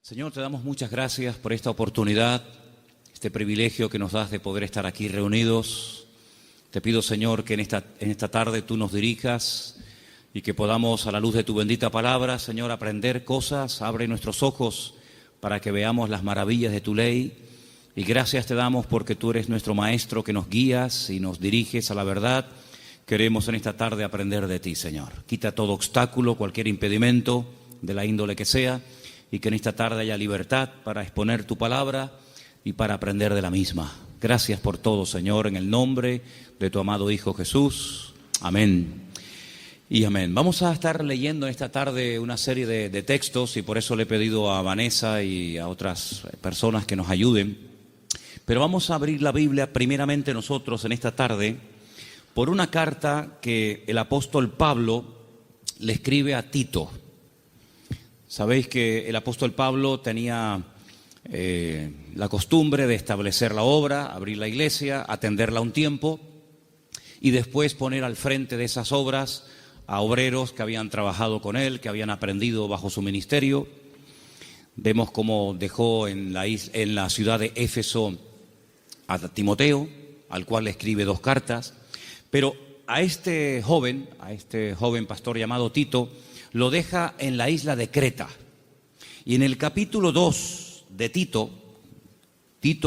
Señor, te damos muchas gracias por esta oportunidad, este privilegio que nos das de poder estar aquí reunidos. Te pido, Señor, que en esta tarde tú nos dirijas y que podamos, a la luz de tu bendita palabra, Señor, aprender cosas. Abre nuestros ojos para que veamos las maravillas de tu ley. Y gracias te damos porque tú eres nuestro Maestro, que nos guías y nos diriges a la verdad. Queremos en esta tarde aprender de ti, Señor. Quita todo obstáculo, cualquier impedimento, de la índole que sea, y que en esta tarde haya libertad para exponer tu palabra y para aprender de la misma. Gracias por todo, Señor, en el nombre de tu amado Hijo Jesús. Amén y amén. Vamos a estar leyendo en esta tarde una serie de textos, y por eso le he pedido a Vanessa y a otras personas que nos ayuden. Pero vamos a abrir la Biblia primeramente nosotros en esta tarde por una carta que el apóstol Pablo le escribe a Tito. Sabéis que el apóstol Pablo tenía la costumbre de establecer la obra, abrir la iglesia, atenderla un tiempo y después poner al frente de esas obras a obreros que habían trabajado con él, que habían aprendido bajo su ministerio. Vemos cómo dejó en la ciudad de Éfeso a Timoteo, al cual le escribe 2 cartas, pero a este joven pastor llamado Tito, lo deja en la isla de Creta. Y en el capítulo 2 de Tito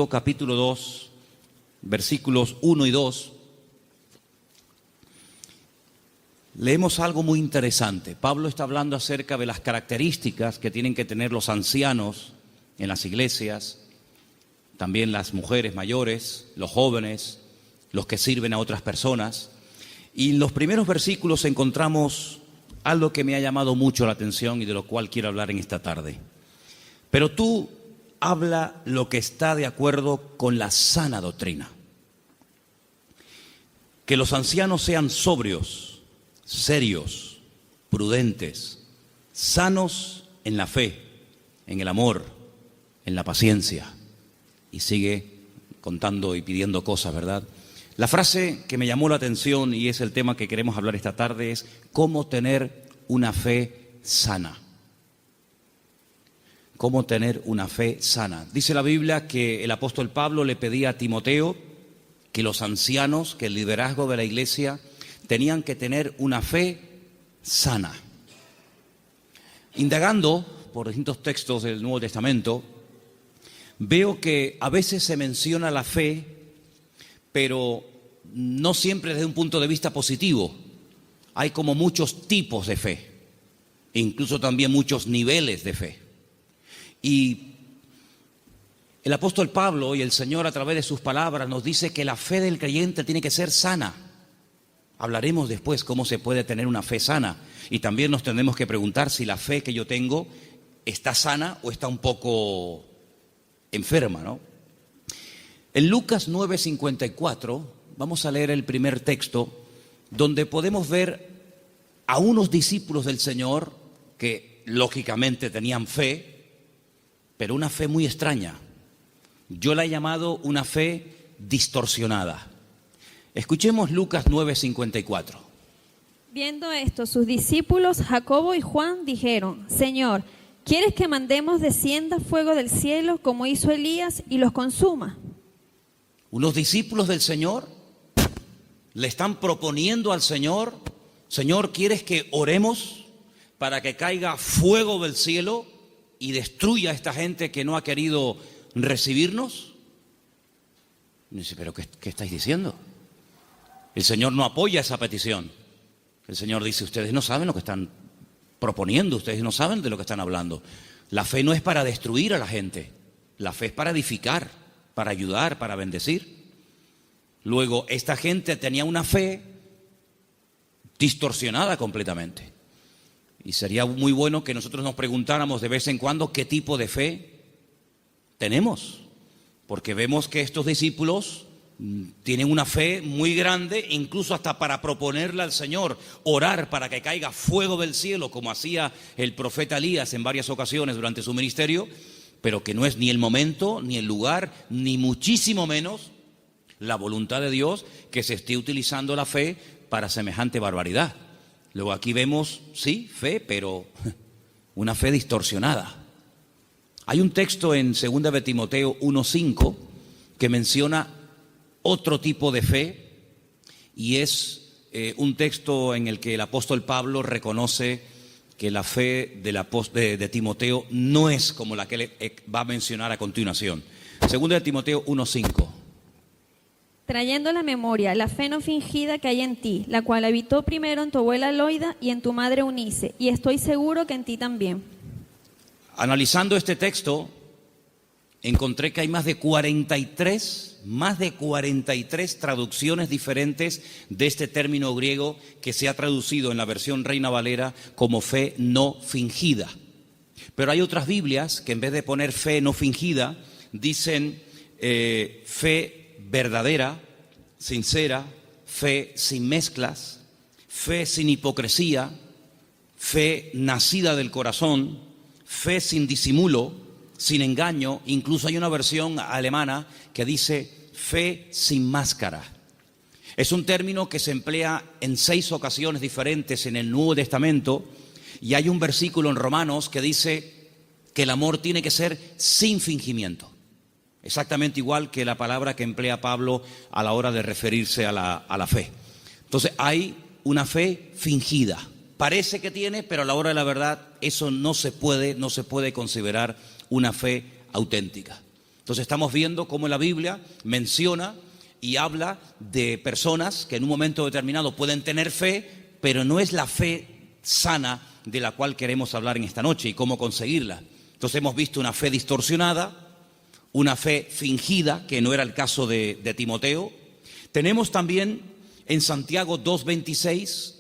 capítulo 2, versículos 1 y 2, leemos algo muy interesante. Pablo está hablando acerca de las características que tienen que tener los ancianos en las iglesias, también las mujeres mayores, los jóvenes, los que sirven a otras personas. Y en los primeros versículos encontramos algo que me ha llamado mucho la atención y de lo cual quiero hablar en esta tarde. Pero tú habla lo que está de acuerdo con la sana doctrina. Que los ancianos sean sobrios, serios, prudentes, sanos en la fe, en el amor, en la paciencia. Y sigue contando y pidiendo cosas, ¿verdad? La frase que me llamó la atención, y es el tema que queremos hablar esta tarde, es cómo tener una fe sana. Cómo tener una fe sana. Dice la Biblia que el apóstol Pablo le pedía a Timoteo que los ancianos, que el liderazgo de la iglesia, tenían que tener una fe sana. Indagando por distintos textos del Nuevo Testamento, veo que a veces se menciona la fe, pero no siempre desde un punto de vista positivo. Hay como muchos tipos de fe, e incluso también muchos niveles de fe. Y el apóstol Pablo y el Señor a través de sus palabras nos dice que la fe del creyente tiene que ser sana. Hablaremos después cómo se puede tener una fe sana, y también nos tendremos que preguntar si la fe que yo tengo está sana o está un poco enferma, ¿no? En Lucas 9:54 vamos a leer el primer texto, donde podemos ver a unos discípulos del Señor que lógicamente tenían fe, pero una fe muy extraña. Yo la he llamado una fe distorsionada. Escuchemos Lucas 9:54. Viendo esto, sus discípulos Jacobo y Juan dijeron: Señor, ¿quieres que mandemos descienda fuego del cielo como hizo Elías y los consuma? Unos discípulos del Señor le están proponiendo al Señor: Señor, ¿quieres que oremos para que caiga fuego del cielo y destruya a esta gente que no ha querido recibirnos? Y dice, ¿pero qué estáis diciendo? El Señor no apoya esa petición. El Señor dice, ustedes no saben lo que están proponiendo, ustedes no saben de lo que están hablando. La fe no es para destruir a la gente, la fe es para edificar, para ayudar, para bendecir. Luego, esta gente tenía una fe distorsionada completamente. Y sería muy bueno que nosotros nos preguntáramos de vez en cuando qué tipo de fe tenemos. Porque vemos que estos discípulos tienen una fe muy grande, incluso hasta para proponerle al Señor, orar para que caiga fuego del cielo, como hacía el profeta Elías en varias ocasiones durante su ministerio, pero que no es ni el momento, ni el lugar, ni muchísimo menos la voluntad de Dios que se esté utilizando la fe para semejante barbaridad. Luego aquí vemos, sí, fe, pero una fe distorsionada. Hay un texto en 2 de Timoteo 1:5 que menciona otro tipo de fe y es un texto en el que el apóstol Pablo reconoce que la fe de Timoteo no es como la que él va a mencionar a continuación. 2 de Timoteo 1:5. Trayendo a la memoria la fe no fingida que hay en ti, la cual habitó primero en tu abuela Loida y en tu madre Eunice, y estoy seguro que en ti también. Analizando este texto, encontré que hay más de 43 traducciones diferentes de este término griego que se ha traducido en la versión Reina Valera como fe no fingida. Pero hay otras Biblias que en vez de poner fe no fingida, dicen fe verdadera, sincera, fe sin mezclas, fe sin hipocresía, fe nacida del corazón, fe sin disimulo, sin engaño. Incluso hay una versión alemana que dice fe sin máscara. Es un término que se emplea en 6 ocasiones diferentes en el Nuevo Testamento, y hay un versículo en Romanos que dice que el amor tiene que ser sin fingimiento. Exactamente igual que la palabra que emplea Pablo a la hora de referirse a la fe. Entonces hay una fe fingida. Parece que tiene, pero a la hora de la verdad eso no se puede considerar una fe auténtica. Entonces estamos viendo cómo la Biblia menciona y habla de personas que en un momento determinado pueden tener fe, pero no es la fe sana de la cual queremos hablar en esta noche y cómo conseguirla. Entonces hemos visto una fe distorsionada, una fe fingida, que no era el caso de Timoteo. Tenemos también en Santiago 2:26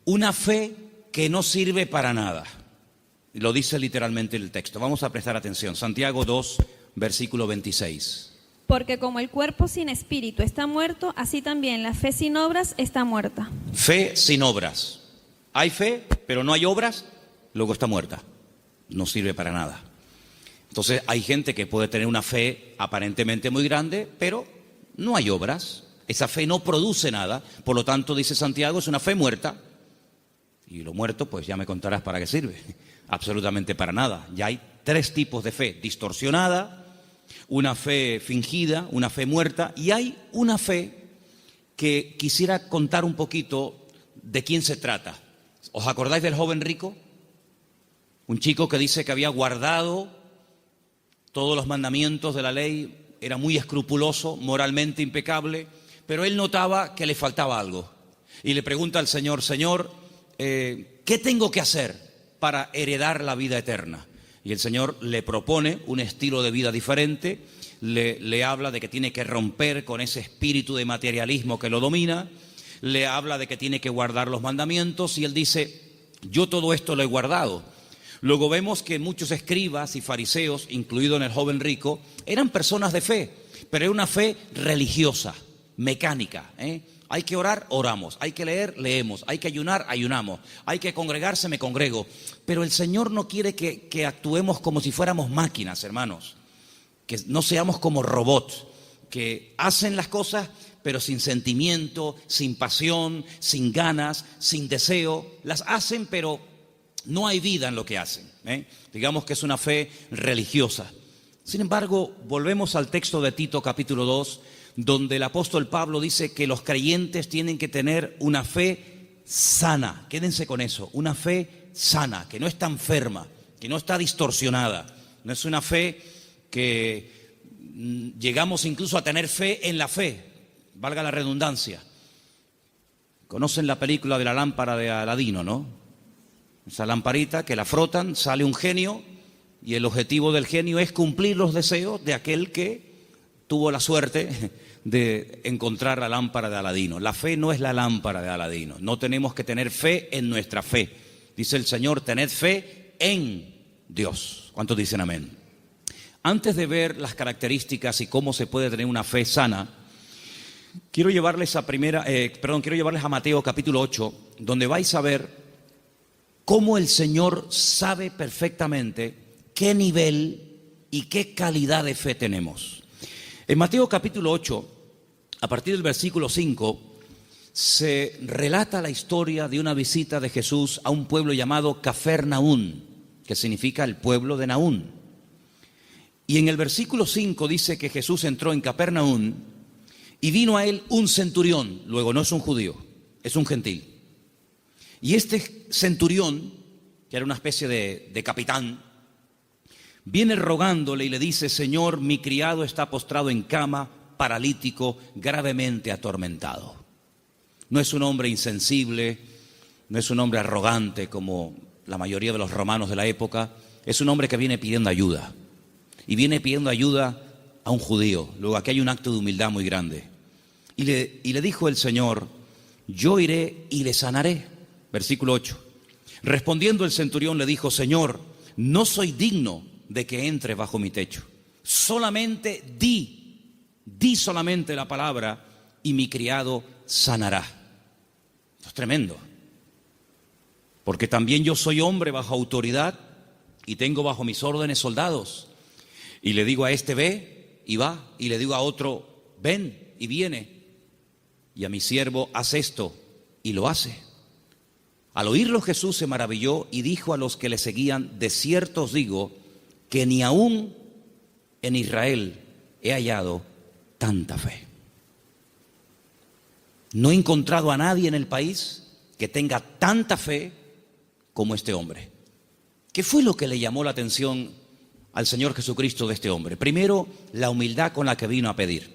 una fe que no sirve para nada. Lo dice literalmente el texto. Vamos a prestar atención. Santiago 2, versículo 26. Porque como el cuerpo sin espíritu está muerto, así también la fe sin obras está muerta. Fe sin obras. Hay fe, pero no hay obras, luego está muerta. No sirve para nada. Entonces hay gente que puede tener una fe aparentemente muy grande, pero no hay obras. Esa fe no produce nada. Por lo tanto, dice Santiago, es una fe muerta. Y lo muerto, pues ya me contarás para qué sirve. Absolutamente para nada. Ya hay 3 tipos de fe: distorsionada, una fe fingida, una fe muerta, y hay una fe que quisiera contar un poquito de quién se trata. ¿Os acordáis del joven rico? Un chico que dice que había guardado todos los mandamientos de la ley, era muy escrupuloso, moralmente impecable, pero él notaba que le faltaba algo. Y le pregunta al Señor: Señor, ¿qué tengo que hacer para heredar la vida eterna? Y el Señor le propone un estilo de vida diferente, le habla de que tiene que romper con ese espíritu de materialismo que lo domina, le habla de que tiene que guardar los mandamientos, y él dice: yo todo esto lo he guardado. Luego vemos que muchos escribas y fariseos, incluido en el joven rico, eran personas de fe, pero era una fe religiosa, mecánica. Hay que orar, oramos. Hay que leer, leemos. Hay que ayunar, ayunamos. Hay que congregarse, me congrego. Pero el Señor no quiere que actuemos como si fuéramos máquinas, hermanos. Que no seamos como robots, que hacen las cosas pero sin sentimiento, sin pasión, sin ganas, sin deseo. Las hacen, pero no hay vida en lo que hacen. Digamos que es una fe religiosa. Sin embargo, volvemos al texto de Tito capítulo 2, donde el apóstol Pablo dice que los creyentes tienen que tener una fe sana. Quédense con eso, una fe sana, que no está enferma, que no está distorsionada. No es una fe que llegamos incluso a tener fe en la fe, valga la redundancia. Conocen la película de la lámpara de Aladino, ¿no? Esa lamparita que la frotan, sale un genio, y el objetivo del genio es cumplir los deseos de aquel que tuvo la suerte de encontrar la lámpara de Aladino. La fe no es la lámpara de Aladino. No tenemos que tener fe en nuestra fe. Dice el Señor: tened fe en Dios. ¿Cuántos dicen amén? Antes de ver las características y cómo se puede tener una fe sana, quiero llevarles a Mateo capítulo 8, donde vais a ver cómo el Señor sabe perfectamente qué nivel y qué calidad de fe tenemos. En Mateo capítulo 8, a partir del versículo 5, se relata la historia de una visita de Jesús a un pueblo llamado Cafarnaún, que significa el pueblo de Naún. Y en el versículo 5 dice que Jesús entró en Cafarnaún y vino a él un centurión. Luego, no es un judío, es un gentil. Y este centurión, que era una especie de capitán, viene rogándole y le dice: Señor, mi criado está postrado en cama, paralítico, gravemente atormentado. No es un hombre insensible, no es un hombre arrogante como la mayoría de los romanos de la época. Es un hombre que viene pidiendo ayuda. Y viene pidiendo ayuda a un judío. Luego aquí hay un acto de humildad muy grande. Y le dijo el Señor: yo iré y le sanaré. Versículo 8. Respondiendo el centurión le dijo: Señor, no soy digno de que entre bajo mi techo. Solamente di solamente la palabra y mi criado sanará. Esto es tremendo. Porque también yo soy hombre bajo autoridad y tengo bajo mis órdenes soldados. Y le digo a este: ve y va. Y le digo a otro: ven y viene. Y a mi siervo: haz esto, y lo hace. Al oírlo Jesús se maravilló y dijo a los que le seguían: de cierto os digo que ni aún en Israel he hallado tanta fe. No he encontrado a nadie en el país que tenga tanta fe como este hombre. ¿Qué fue lo que le llamó la atención al Señor Jesucristo de este hombre? Primero, la humildad con la que vino a pedir.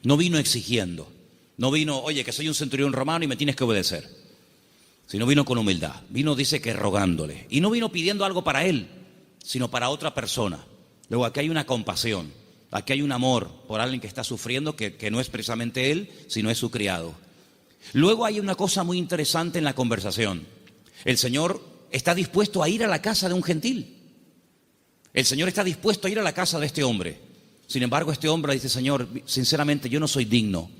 No vino exigiendo. No vino: oye, que soy un centurión romano y me tienes que obedecer. Sino vino con humildad. Vino, dice, que rogándole. Y no vino pidiendo algo para él, sino para otra persona. Luego aquí hay una compasión. Aquí hay un amor por alguien que está sufriendo, que no es precisamente él, sino es su criado. Luego hay una cosa muy interesante en la conversación. El Señor está dispuesto a ir a la casa de un gentil. El Señor está dispuesto a ir a la casa de este hombre. Sin embargo, este hombre dice: Señor, sinceramente yo no soy digno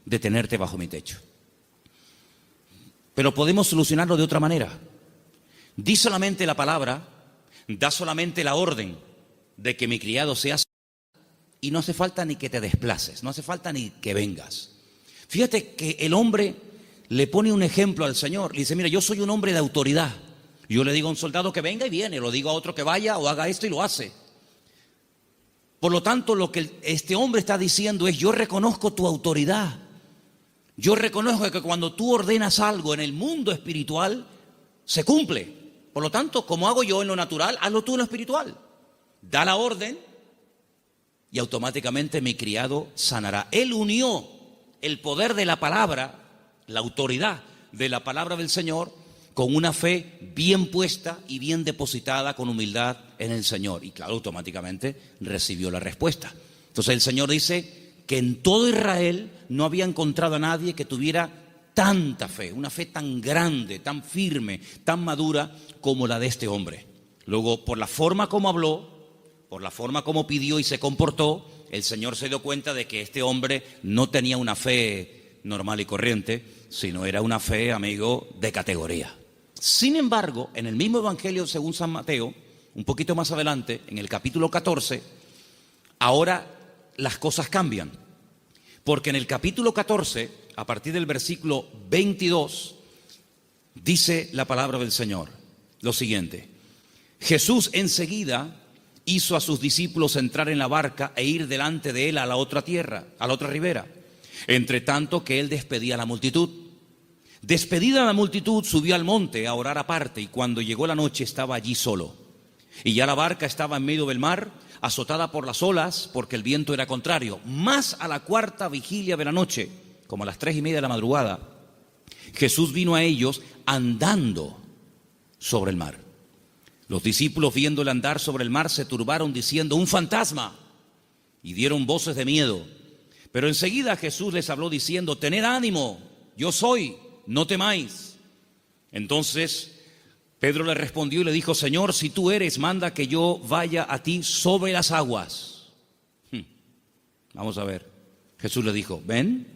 de tenerte bajo mi techo. Pero podemos solucionarlo de otra manera. Di solamente la palabra, da solamente la orden de que mi criado sea sanado, y no hace falta ni que te desplaces, no hace falta ni que vengas. Fíjate que el hombre le pone un ejemplo al Señor. Le dice: mira, yo soy un hombre de autoridad. Yo le digo a un soldado que venga y viene, lo digo a otro que vaya o haga esto y lo hace. Por lo tanto, lo que este hombre está diciendo es: yo reconozco tu autoridad. Yo reconozco que cuando tú ordenas algo en el mundo espiritual, se cumple. Por lo tanto, como hago yo en lo natural, hazlo tú en lo espiritual. Da la orden y automáticamente mi criado sanará. Él unió el poder de la palabra, la autoridad de la palabra del Señor, con una fe bien puesta y bien depositada con humildad en el Señor. Y claro, automáticamente recibió la respuesta. Entonces el Señor dice que en todo Israel no había encontrado a nadie que tuviera tanta fe, una fe tan grande, tan firme, tan madura como la de este hombre. Luego, por la forma como habló, por la forma como pidió y se comportó, el Señor se dio cuenta de que este hombre no tenía una fe normal y corriente, sino era una fe, amigo, de categoría. Sin embargo, en el mismo Evangelio según San Mateo, un poquito más adelante, en el capítulo 14, ahora las cosas cambian. Porque en el capítulo 14, a partir del versículo 22, dice la palabra del Señor lo siguiente: Jesús enseguida hizo a sus discípulos entrar en la barca e ir delante de él a la otra tierra, a la otra ribera, entre tanto que él despedía a la multitud. Despedida la multitud, subió al monte a orar aparte, y cuando llegó la noche estaba allí solo. Y ya la barca estaba en medio del mar, azotada por las olas, porque el viento era contrario. Más a la cuarta vigilia de la noche, como a las 3:30 de la madrugada, Jesús vino a ellos andando sobre el mar. Los discípulos, viéndole andar sobre el mar, se turbaron diciendo: ¡un fantasma! Y dieron voces de miedo. Pero enseguida Jesús les habló diciendo: tened ánimo, yo soy, no temáis. Entonces Pedro le respondió y le dijo: Señor, si tú eres, manda que yo vaya a ti sobre las aguas. Vamos a ver. Jesús le dijo: ven.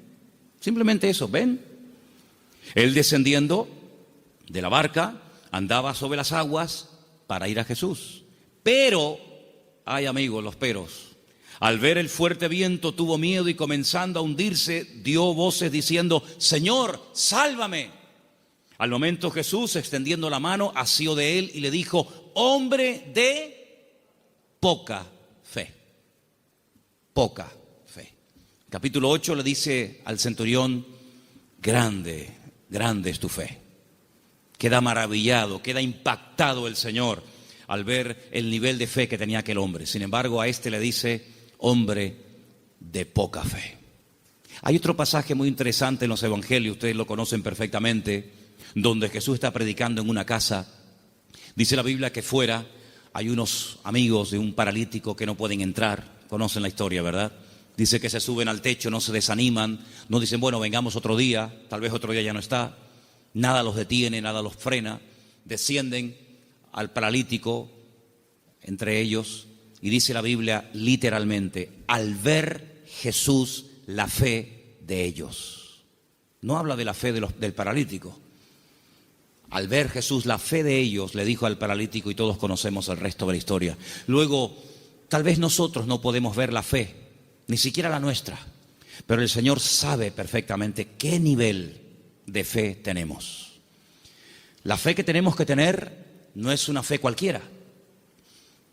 Simplemente eso, ven. Él, descendiendo de la barca, andaba sobre las aguas para ir a Jesús. Pero, ay amigos, los peros, Al ver el fuerte viento tuvo miedo y comenzando a hundirse, dio voces diciendo: Señor, sálvame. Al momento Jesús, extendiendo la mano, asió de él y le dijo: hombre de poca fe. Poca fe. Capítulo 8 le dice al centurión: grande, grande es tu fe. Queda maravillado, queda impactado el Señor al ver el nivel de fe que tenía aquel hombre. Sin embargo, a este le dice: hombre de poca fe. Hay otro pasaje muy interesante en los evangelios, ustedes lo conocen perfectamente, donde Jesús está predicando en una casa. Dice la Biblia que fuera hay unos amigos de un paralítico que no pueden entrar. Conocen la historia, ¿verdad? Dice que se suben al techo, no se desaniman, no dicen, bueno, vengamos otro día, tal vez otro día ya no está. Nada los detiene, nada los frena. Descienden al paralítico, entre ellos, y dice la Biblia literalmente: al ver Jesús la fe de ellos. No habla de la fe del paralítico. Al ver Jesús la fe de ellos, le dijo al paralítico, y todos conocemos el resto de la historia. Luego, tal vez nosotros no podemos ver la fe, ni siquiera la nuestra, pero el Señor sabe perfectamente qué nivel de fe tenemos. La fe que tenemos que tener no es una fe cualquiera.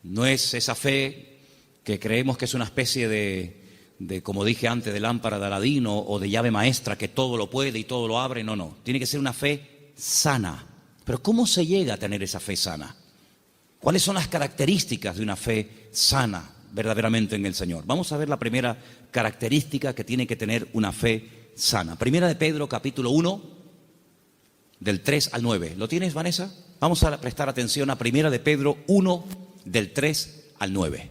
No es esa fe que creemos que es una especie de, como dije antes, de lámpara de Aladín o de llave maestra que todo lo puede y todo lo abre. No. Tiene que ser una fe sana. Pero ¿cómo se llega a tener esa fe sana? ¿Cuáles son las características de una fe sana verdaderamente en el Señor? Vamos a ver la primera característica que tiene que tener una fe sana. Primera de Pedro, capítulo 1, del 3 al 9. ¿Lo tienes, Vanessa? Vamos a prestar atención a Primera de Pedro 1, del 3 al 9.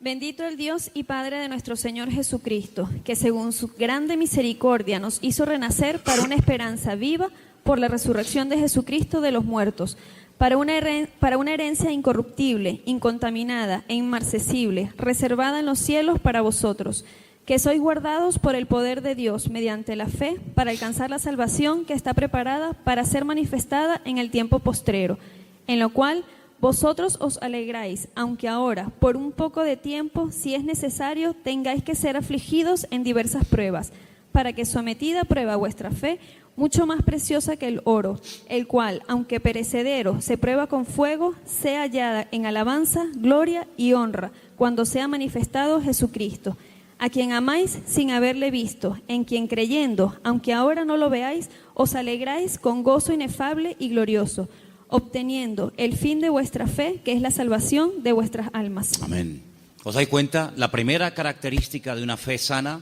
Bendito el Dios y Padre de nuestro Señor Jesucristo, que según su grande misericordia nos hizo renacer para una esperanza viva por la resurrección de Jesucristo de los muertos, para una herencia incorruptible, incontaminada e inmarcesible, reservada en los cielos para vosotros, que sois guardados por el poder de Dios mediante la fe para alcanzar la salvación que está preparada para ser manifestada en el tiempo postrero, en lo cual vosotros os alegráis, aunque ahora, por un poco de tiempo, si es necesario, tengáis que ser afligidos en diversas pruebas, para que sometida a prueba vuestra fe, mucho más preciosa que el oro, el cual, aunque perecedero, se prueba con fuego, sea hallada en alabanza, gloria y honra, cuando sea manifestado Jesucristo, a quien amáis sin haberle visto, en quien creyendo, aunque ahora no lo veáis, os alegráis con gozo inefable y glorioso, obteniendo el fin de vuestra fe, que es la salvación de vuestras almas. Amén. ¿Os dais cuenta? La primera característica de una fe sana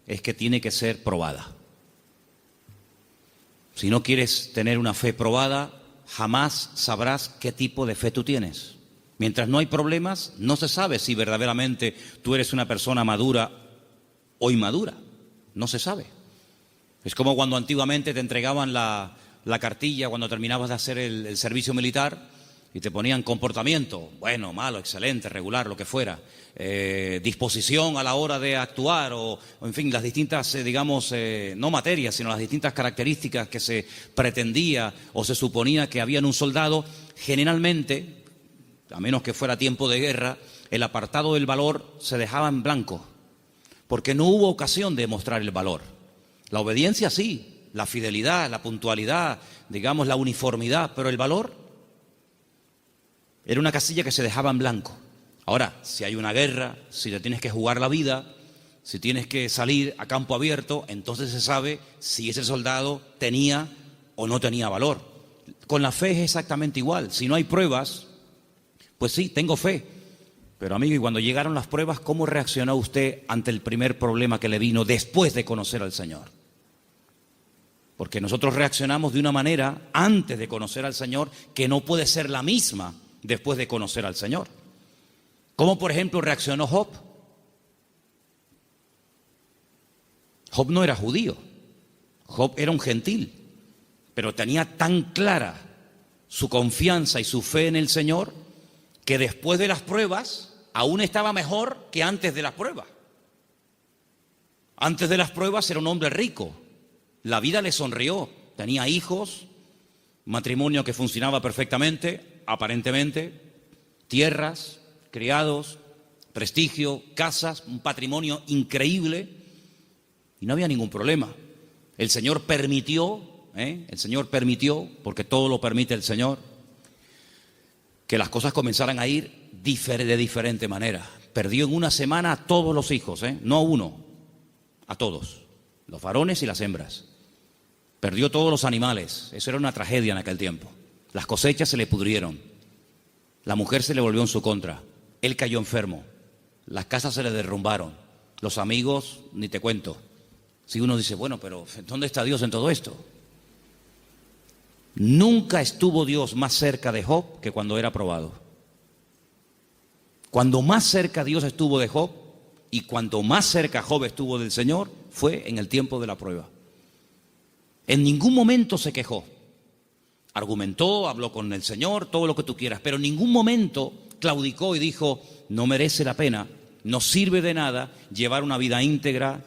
es que tiene que ser probada. Si no quieres tener una fe probada, jamás sabrás qué tipo de fe tú tienes. Mientras no hay problemas, no se sabe si verdaderamente tú eres una persona madura o inmadura. No se sabe. Es como cuando antiguamente te entregaban la cartilla cuando terminabas de hacer el servicio militar y te ponían comportamiento, bueno, malo, excelente, regular, lo que fuera, disposición a la hora de actuar o en fin, las distintas, no materias, sino las distintas características que se pretendía o se suponía que había en un soldado. Generalmente, a menos que fuera tiempo de guerra, el apartado del valor se dejaba en blanco, porque no hubo ocasión de mostrar el valor. La obediencia sí, la fidelidad, la puntualidad, la uniformidad, pero el valor era una casilla que se dejaba en blanco. Ahora, si hay una guerra, si te tienes que jugar la vida, si tienes que salir a campo abierto, entonces se sabe si ese soldado tenía o no tenía valor. Con la fe es exactamente igual. Si no hay pruebas, pues sí, tengo fe. Pero amigo, y cuando llegaron las pruebas, ¿cómo reaccionó usted ante el primer problema que le vino después de conocer al Señor? Porque nosotros reaccionamos de una manera antes de conocer al Señor que no puede ser la misma después de conocer al Señor. ¿Cómo, por ejemplo, reaccionó Job? Job no era judío, Job era un gentil, pero tenía tan clara su confianza y su fe en el Señor que después de las pruebas aún estaba mejor que antes de las pruebas. Antes de las pruebas era un hombre rico. La vida le sonrió, tenía hijos, matrimonio que funcionaba perfectamente, aparentemente, tierras, criados, prestigio, casas, un patrimonio increíble, y no había ningún problema. El Señor permitió, porque todo lo permite el Señor, que las cosas comenzaran a ir de diferente manera. Perdió en una semana a todos los hijos, no a uno, a todos, los varones y las hembras. Perdió todos los animales, eso era una tragedia en aquel tiempo. Las cosechas se le pudrieron, la mujer se le volvió en su contra, él cayó enfermo, las casas se le derrumbaron, los amigos, ni te cuento. Si uno dice, bueno, pero ¿dónde está Dios en todo esto? Nunca estuvo Dios más cerca de Job que cuando era probado. Cuando más cerca Dios estuvo de Job y cuanto más cerca Job estuvo del Señor fue en el tiempo de la prueba. En ningún momento se quejó. Argumentó, habló con el Señor, todo lo que tú quieras, pero en ningún momento claudicó y dijo, no merece la pena, no sirve de nada llevar una vida íntegra,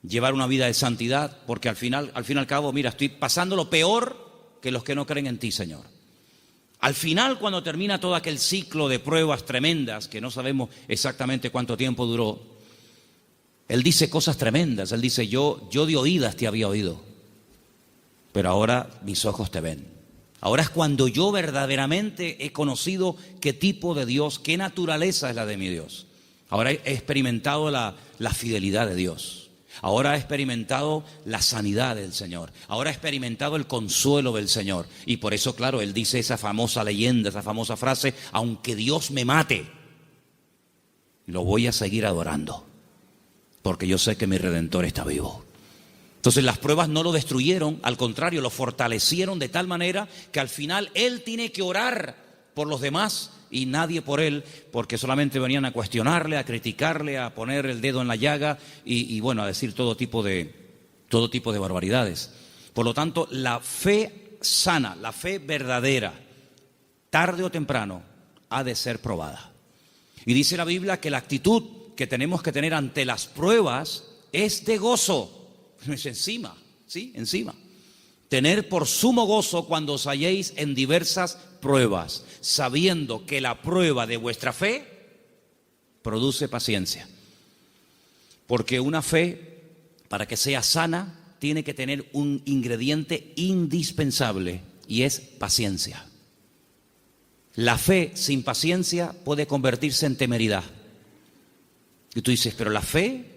llevar una vida de santidad, porque al fin y al cabo, mira, estoy pasando lo peor que los que no creen en ti, Señor. Al final, cuando termina todo aquel ciclo de pruebas tremendas, que no sabemos exactamente cuánto tiempo duró, él dice cosas tremendas. Él dice, yo de oídas te había oído, pero ahora mis ojos te ven. Ahora es cuando yo verdaderamente he conocido qué tipo de Dios, qué naturaleza es la de mi Dios. Ahora he experimentado la fidelidad de Dios. Ahora he experimentado la sanidad del Señor. Ahora he experimentado el consuelo del Señor. Y por eso, claro, él dice esa famosa leyenda, esa famosa frase, aunque Dios me mate, lo voy a seguir adorando, porque yo sé que mi Redentor está vivo. Entonces las pruebas no lo destruyeron, al contrario, lo fortalecieron de tal manera que al final él tiene que orar por los demás y nadie por él, porque solamente venían a cuestionarle, a criticarle, a poner el dedo en la llaga y bueno, a decir todo tipo de barbaridades. Por lo tanto, la fe sana, la fe verdadera, tarde o temprano, ha de ser probada. Y dice la Biblia que la actitud que tenemos que tener ante las pruebas es de gozo. Es encima, ¿sí? Encima. Tener por sumo gozo cuando os halléis en diversas pruebas, sabiendo que la prueba de vuestra fe produce paciencia. Porque una fe, para que sea sana, tiene que tener un ingrediente indispensable y es paciencia. La fe sin paciencia puede convertirse en temeridad. Y tú dices, pero la fe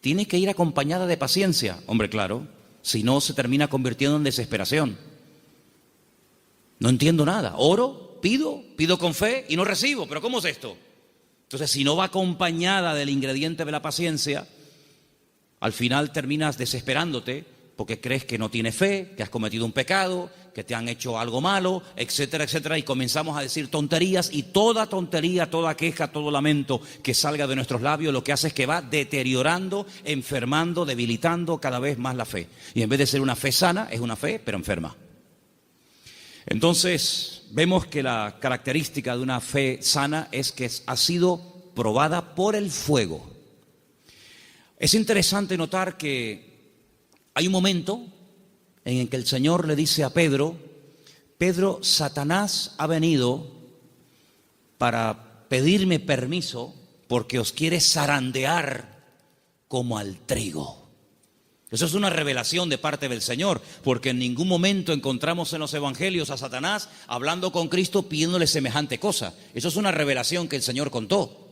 tiene que ir acompañada de paciencia. Hombre, claro, si no se termina convirtiendo en desesperación. No entiendo nada. Oro, pido con fe y no recibo. ¿Pero cómo es esto? Entonces, si no va acompañada del ingrediente de la paciencia, al final terminas desesperándote porque crees que no tienes fe, que has cometido un pecado, que te han hecho algo malo, etcétera, etcétera, y comenzamos a decir tonterías, y toda tontería, toda queja, todo lamento que salga de nuestros labios lo que hace es que va deteriorando, enfermando, debilitando cada vez más la fe. Y en vez de ser una fe sana, es una fe, pero enferma. Entonces, vemos que la característica de una fe sana es que ha sido probada por el fuego. Es interesante notar que hay un momento en el que el Señor le dice a Pedro, Satanás ha venido para pedirme permiso porque os quiere zarandear como al trigo. Eso es una revelación de parte del Señor, porque en ningún momento encontramos en los evangelios a Satanás hablando con Cristo pidiéndole semejante cosa. Eso es una revelación que el Señor contó.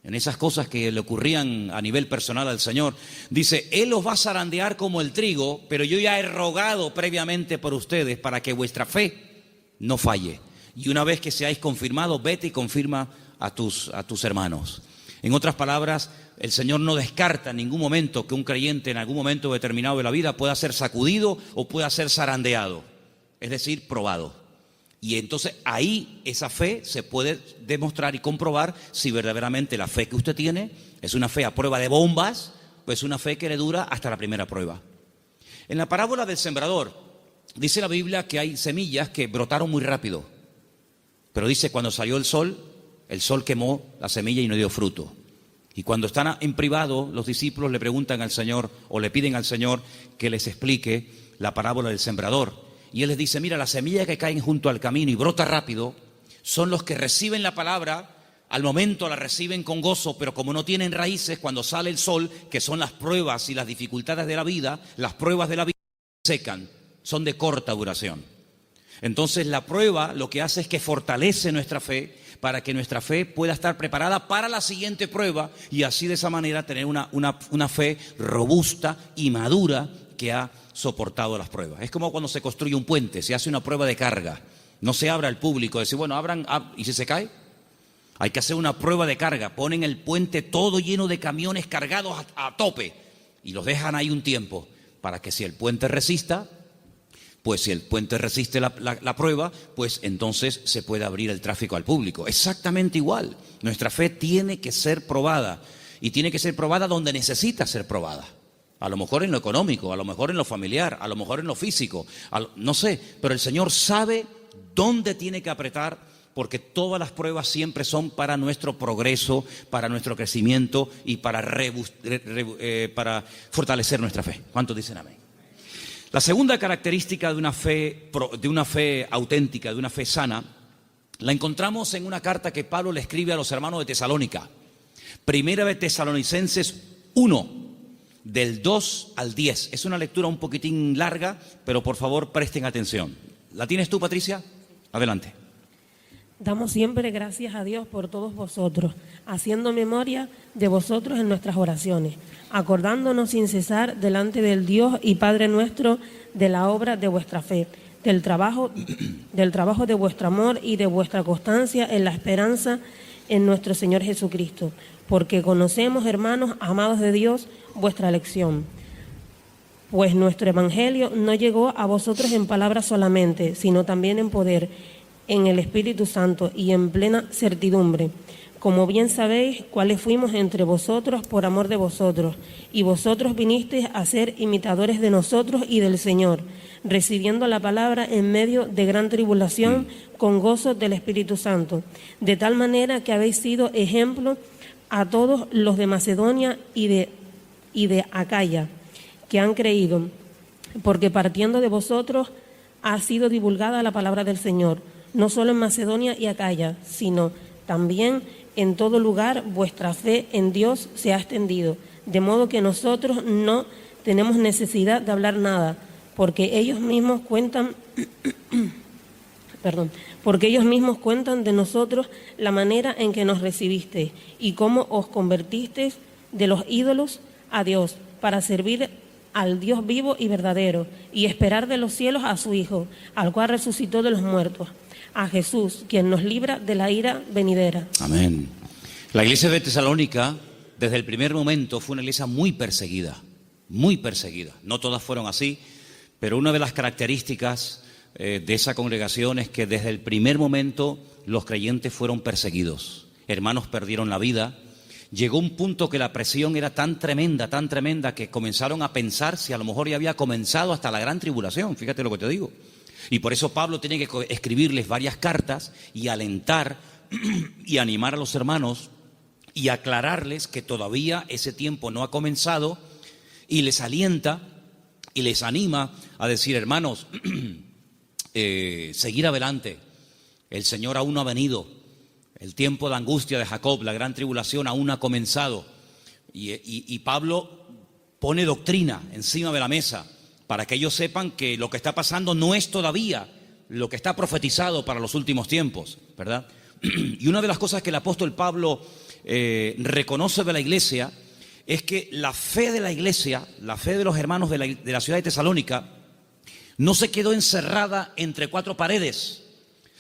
En esas cosas que le ocurrían a nivel personal al Señor, dice, Él os va a zarandear como el trigo, pero yo ya he rogado previamente por ustedes para que vuestra fe no falle. Y una vez que seáis confirmados, vete y confirma a tus hermanos. En otras palabras, el Señor no descarta en ningún momento que un creyente en algún momento determinado de la vida pueda ser sacudido o pueda ser zarandeado, es decir, probado. Y entonces ahí esa fe se puede demostrar y comprobar si verdaderamente la fe que usted tiene es una fe a prueba de bombas o es una fe que le dura hasta la primera prueba. En la parábola del sembrador dice la Biblia que hay semillas que brotaron muy rápido, pero dice cuando salió el sol quemó la semilla y no dio fruto. Y cuando están en privado, los discípulos le preguntan al Señor o le piden al Señor que les explique la parábola del sembrador. Y Él les dice, mira, las semillas que caen junto al camino y brota rápido son los que reciben la palabra, al momento la reciben con gozo, pero como no tienen raíces, cuando sale el sol, que son las pruebas y las dificultades de la vida, las pruebas de la vida secan, son de corta duración. Entonces la prueba lo que hace es que fortalece nuestra fe para que nuestra fe pueda estar preparada para la siguiente prueba y así de esa manera tener una fe robusta y madura que ha soportado las pruebas. Es como cuando se construye un puente, se hace una prueba de carga, no se abre al público, decir, bueno, abran, ¿y si se cae? Hay que hacer una prueba de carga, ponen el puente todo lleno de camiones cargados a tope y los dejan ahí un tiempo para que si el puente resista, pues si el puente resiste la prueba, pues entonces se puede abrir el tráfico al público. Exactamente igual, nuestra fe tiene que ser probada y tiene que ser probada donde necesita ser probada. A lo mejor en lo económico, a lo mejor en lo familiar, a lo mejor en lo físico, no sé, pero el Señor sabe dónde tiene que apretar, porque todas las pruebas siempre son para nuestro progreso, para nuestro crecimiento y para fortalecer nuestra fe. ¿Cuántos dicen amén? La segunda característica de una fe auténtica, de una fe sana, la encontramos en una carta que Pablo le escribe a los hermanos de Tesalónica. Primera de Tesalonicenses 1, del 2 al 10. Es una lectura un poquitín larga, pero por favor presten atención. ¿La tienes tú, Patricia? Adelante. Damos siempre gracias a Dios por todos vosotros, haciendo memoria de vosotros en nuestras oraciones, acordándonos sin cesar delante del Dios y Padre nuestro de la obra de vuestra fe, del trabajo de vuestro amor y de vuestra constancia en la esperanza en nuestro Señor Jesucristo, porque conocemos, hermanos amados de Dios, vuestra elección. Pues nuestro evangelio no llegó a vosotros en palabras solamente, sino también en poder, en el Espíritu Santo y en plena certidumbre. Como bien sabéis, cuáles fuimos entre vosotros por amor de vosotros, y vosotros vinisteis a ser imitadores de nosotros y del Señor, recibiendo la palabra en medio de gran tribulación con gozo del Espíritu Santo, de tal manera que habéis sido ejemplo a todos los de Macedonia y de Acaya, que han creído, porque partiendo de vosotros ha sido divulgada la palabra del Señor, no solo en Macedonia y Acaya, sino también en todo lugar vuestra fe en Dios se ha extendido, de modo que nosotros no tenemos necesidad de hablar nada, porque ellos mismos cuentan de nosotros la manera en que nos recibisteis y cómo os convertisteis de los ídolos a Dios, para servir al Dios vivo y verdadero, y esperar de los cielos a su Hijo, al cual resucitó de los muertos, a Jesús, quien nos libra de la ira venidera. Amén. La iglesia de Tesalónica, desde el primer momento, fue una iglesia muy perseguida, muy perseguida. No todas fueron así, pero una de las características de esa congregación es que desde el primer momento los creyentes fueron perseguidos. Hermanos perdieron la vida. Llegó un punto que la presión era tan tremenda, que comenzaron a pensar si a lo mejor ya había comenzado hasta la gran tribulación. Fíjate lo que te digo. Y por eso Pablo tiene que escribirles varias cartas y alentar y animar a los hermanos y aclararles que todavía ese tiempo no ha comenzado, y les alienta y les anima a decir, hermanos, seguir adelante. El Señor aún no ha venido. El tiempo de angustia de Jacob, la gran tribulación aún no ha comenzado. Y Pablo pone doctrina encima de la mesa para que ellos sepan que lo que está pasando no es todavía lo que está profetizado para los últimos tiempos, ¿verdad? Y una de las cosas que el apóstol Pablo reconoce de la iglesia es que la fe de la iglesia, la fe de los hermanos de la ciudad de Tesalónica, no se quedó encerrada entre cuatro paredes,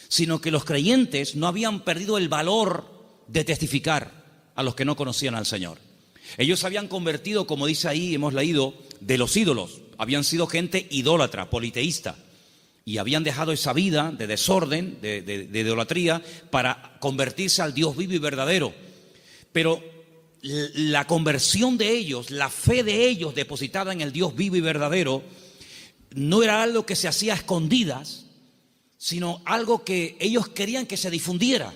sino que los creyentes no habían perdido el valor de testificar a los que no conocían al Señor. Ellos se habían convertido, como dice ahí, hemos leído, de los ídolos. Habían sido gente idólatra, politeísta, y habían dejado esa vida de desorden, de idolatría, para convertirse al Dios vivo y verdadero. Pero la conversión de ellos, la fe de ellos depositada en el Dios vivo y verdadero, no era algo que se hacía a escondidas, sino algo que ellos querían que se difundiera.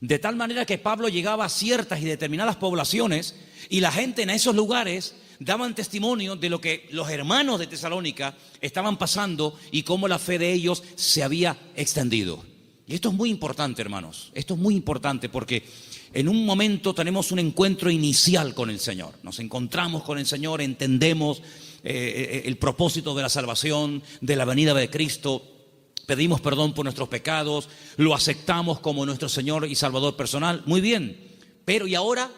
De tal manera que Pablo llegaba a ciertas y determinadas poblaciones y la gente en esos lugares daban testimonio de lo que los hermanos de Tesalónica estaban pasando y cómo la fe de ellos se había extendido. Y esto es muy importante, hermanos. Esto es muy importante porque en un momento tenemos un encuentro inicial con el Señor. Nos encontramos con el Señor, entendemos el propósito de la salvación, de la venida de Cristo. Pedimos perdón por nuestros pecados, lo aceptamos como nuestro Señor y Salvador personal. Muy bien, pero ¿y ahora?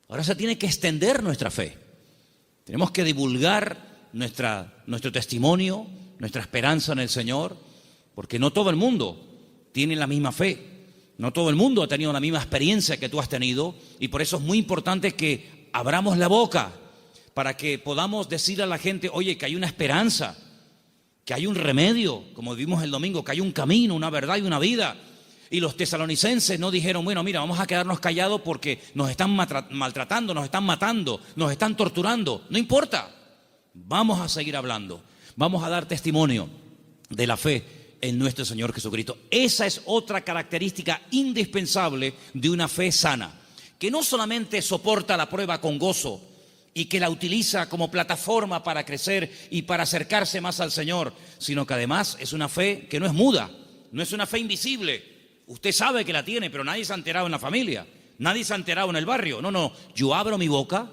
Ahora se tiene que extender nuestra fe. Tenemos que divulgar nuestro testimonio, nuestra esperanza en el Señor, porque no todo el mundo tiene la misma fe. No todo el mundo ha tenido la misma experiencia que tú has tenido, y por eso es muy importante que abramos la boca para que podamos decir a la gente, oye, que hay una esperanza, que hay un remedio, como vimos el domingo, que hay un camino, una verdad y una vida. Y los tesalonicenses no dijeron, bueno, mira, vamos a quedarnos callados porque nos están maltratando, nos están matando, nos están torturando. No importa, vamos a seguir hablando, vamos a dar testimonio de la fe en nuestro Señor Jesucristo. Esa es otra característica indispensable de una fe sana, que no solamente soporta la prueba con gozo y que la utiliza como plataforma para crecer y para acercarse más al Señor, sino que además es una fe que no es muda, no es una fe invisible. Usted sabe que la tiene, pero nadie se ha enterado en la familia, nadie se ha enterado en el barrio. No, yo abro mi boca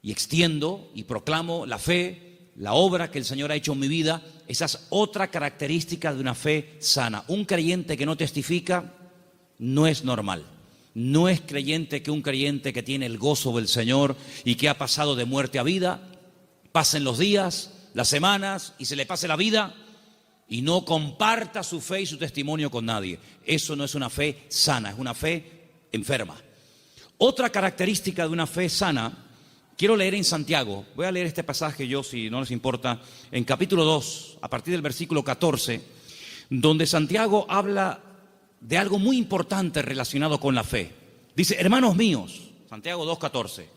y extiendo y proclamo la fe, la obra que el Señor ha hecho en mi vida. Esa es otra característica de una fe sana. Un creyente que no testifica no es normal. No es creyente que un creyente que tiene el gozo del Señor y que ha pasado de muerte a vida, pasen los días, las semanas y se le pase la vida y no comparta su fe y su testimonio con nadie. Eso no es una fe sana, es una fe enferma. Otra característica de una fe sana, quiero leer en Santiago, voy a leer este pasaje yo, si no les importa, en capítulo 2, a partir del versículo 14, donde Santiago habla de algo muy importante relacionado con la fe. Dice, hermanos míos, Santiago 2:14,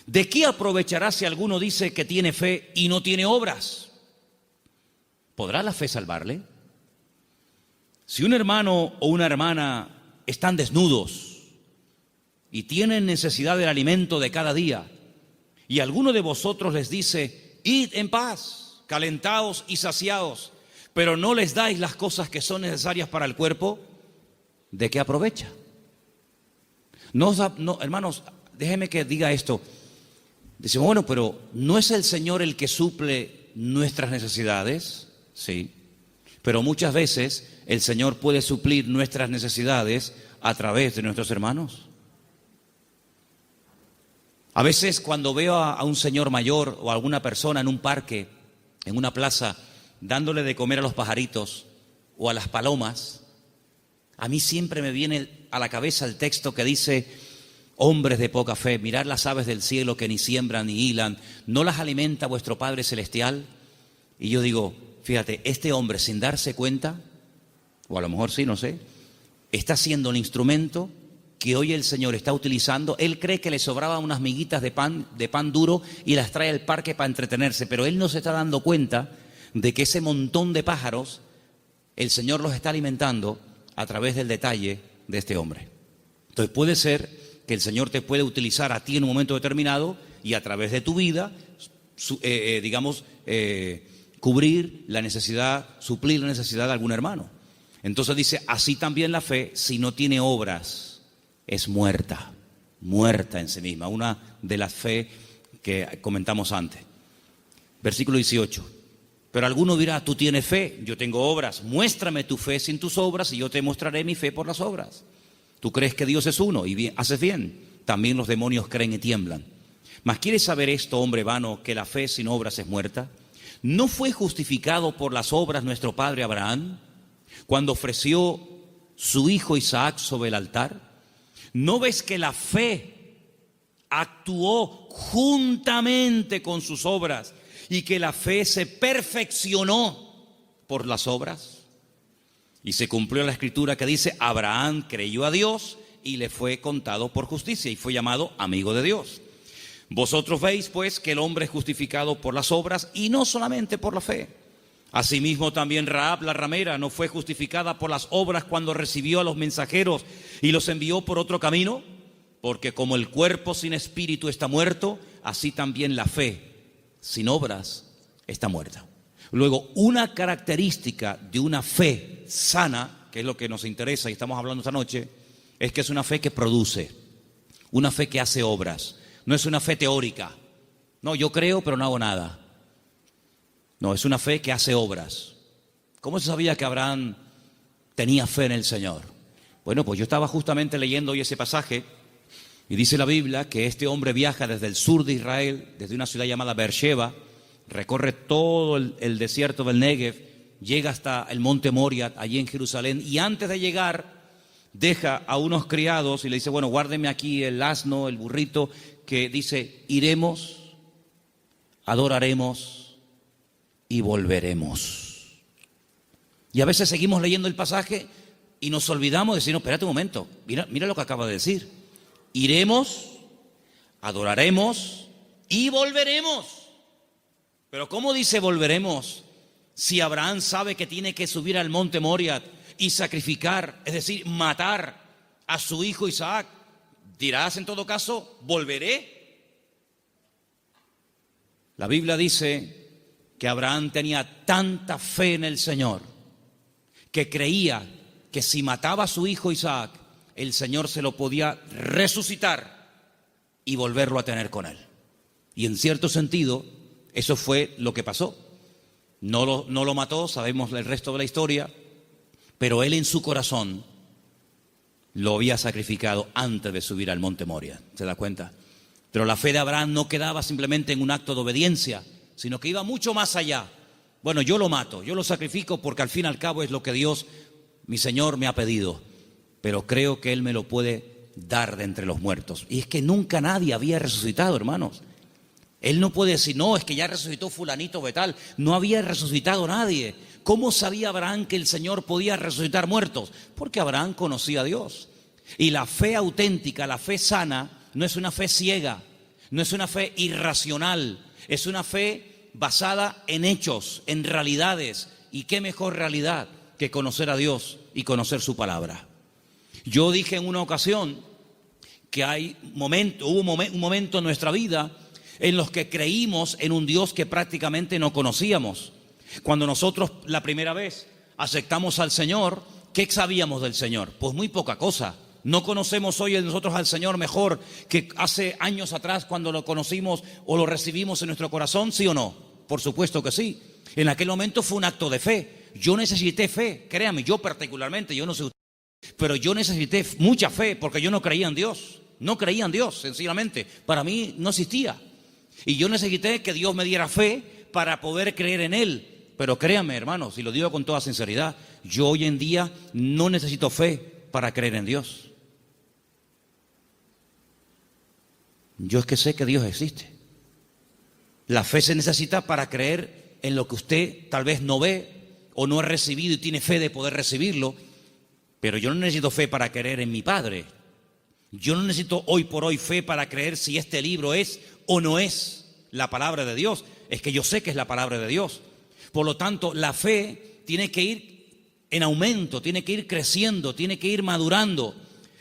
¿de qué aprovechará si alguno dice que tiene fe y no tiene obras? ¿Podrá la fe salvarle? Si un hermano o una hermana están desnudos y tienen necesidad del alimento de cada día, y alguno de vosotros les dice, id en paz, calentaos y saciaos, pero no les dais las cosas que son necesarias para el cuerpo, ¿de qué aprovecha? No, hermanos, déjenme que diga esto. Decimos, bueno, pero ¿no es el Señor el que suple nuestras necesidades? Sí, pero muchas veces el Señor puede suplir nuestras necesidades a través de nuestros hermanos. A veces cuando veo a un señor mayor o a alguna persona en un parque, en una plaza, dándole de comer a los pajaritos o a las palomas, a mí siempre me viene a la cabeza el texto que dice, hombres de poca fe, mirad las aves del cielo que ni siembran ni hilan, ¿no las alimenta vuestro Padre Celestial? Y yo digo, fíjate, este hombre sin darse cuenta, o a lo mejor sí, no sé, está siendo un instrumento que hoy el Señor está utilizando. Él cree que le sobraban unas miguitas de pan duro y las trae al parque para entretenerse, pero él no se está dando cuenta de que ese montón de pájaros, el Señor los está alimentando a través del detalle de este hombre. Entonces puede ser que el Señor te puede utilizar a ti en un momento determinado y a través de tu vida, cubrir la necesidad, suplir la necesidad de algún hermano. Entonces dice, así también la fe, si no tiene obras, es muerta en sí misma. Una de las fe que comentamos antes. Versículo 18. Pero alguno dirá, tú tienes fe, yo tengo obras. Muéstrame tu fe sin tus obras y yo te mostraré mi fe por las obras. Tú crees que Dios es uno y bien, haces bien. También los demonios creen y tiemblan. Mas ¿quieres saber esto, hombre vano, que la fe sin obras es muerta? ¿No fue justificado por las obras nuestro padre Abraham cuando ofreció su hijo Isaac sobre el altar? ¿No ves que la fe actuó juntamente con sus obras y que la fe se perfeccionó por las obras? Y se cumplió la escritura que dice, Abraham creyó a Dios y le fue contado por justicia y fue llamado amigo de Dios. Vosotros veis pues que el hombre es justificado por las obras y no solamente por la fe. Asimismo también Rahab la ramera no fue justificada por las obras cuando recibió a los mensajeros y los envió por otro camino, porque como el cuerpo sin espíritu está muerto, así también la fe sin obras está muerta. Luego, una característica de una fe sana, que es lo que nos interesa y estamos hablando esta noche, es que es una fe que produce, una fe que hace obras. No es una fe teórica. No, yo creo pero no hago nada. No, es una fe que hace obras. ¿Cómo se sabía que Abraham tenía fe en el Señor? Bueno, pues yo estaba justamente leyendo hoy ese pasaje y dice la Biblia que este hombre viaja desde el sur de Israel, desde una ciudad llamada Beersheba, recorre todo el desierto del Negev, llega hasta el monte Moria, allí en Jerusalén, y antes de llegar deja a unos criados y le dice, bueno, guárdeme aquí el asno, el burrito, que dice, iremos, adoraremos y volveremos. Y a veces seguimos leyendo el pasaje y nos olvidamos de decir, no, espérate un momento, mira lo que acaba de decir. Iremos, adoraremos y volveremos. Pero ¿cómo dice volveremos si Abraham sabe que tiene que subir al monte Moria y sacrificar, es decir, matar a su hijo Isaac? Dirás en todo caso, volveré. La Biblia dice que Abraham tenía tanta fe en el Señor que creía que si mataba a su hijo Isaac, el Señor se lo podía resucitar y volverlo a tener con él. Y en cierto sentido, eso fue lo que pasó. No lo mató, sabemos el resto de la historia, pero él en su corazón lo había sacrificado antes de subir al monte Moria. ¿Se da cuenta? Pero la fe de Abraham no quedaba simplemente en un acto de obediencia, sino que iba mucho más allá. Bueno, yo lo mato, yo lo sacrifico porque al fin y al cabo es lo que Dios, mi Señor, me ha pedido. Pero creo que Él me lo puede dar de entre los muertos. Y es que nunca nadie había resucitado, hermanos. Él no puede decir, no, es que ya resucitó fulanito o tal. No había resucitado nadie. ¿Cómo sabía Abraham que el Señor podía resucitar muertos? Porque Abraham conocía a Dios. Y la fe auténtica, la fe sana, no es una fe ciega, no es una fe irracional, es una fe basada en hechos, en realidades. ¿Y qué mejor realidad que conocer a Dios y conocer su palabra? Yo dije en una ocasión que hubo un momento en nuestra vida en los que creímos en un Dios que prácticamente no conocíamos. Cuando nosotros la primera vez aceptamos al Señor, ¿qué sabíamos del Señor? Pues muy poca cosa. No conocemos hoy nosotros al Señor mejor que hace años atrás cuando lo conocimos o lo recibimos en nuestro corazón, ¿sí o no? Por supuesto que sí. En aquel momento fue un acto de fe. Yo necesité fe, créame, yo particularmente, yo no sé usted, pero yo necesité mucha fe porque yo no creía en Dios. No creía en Dios, sencillamente. Para mí no existía. Y yo necesité que Dios me diera fe para poder creer en Él. Pero créanme, hermanos, y lo digo con toda sinceridad, yo hoy en día no necesito fe para creer en Dios. Yo es que sé que Dios existe. La fe se necesita para creer en lo que usted tal vez no ve o no ha recibido y tiene fe de poder recibirlo. Pero yo no necesito fe para creer en mi Padre. Yo no necesito hoy por hoy fe para creer si este libro es o no es la palabra de Dios. Es que yo sé que es la palabra de Dios. Por lo tanto, la fe tiene que ir en aumento, tiene que ir creciendo, tiene que ir madurando.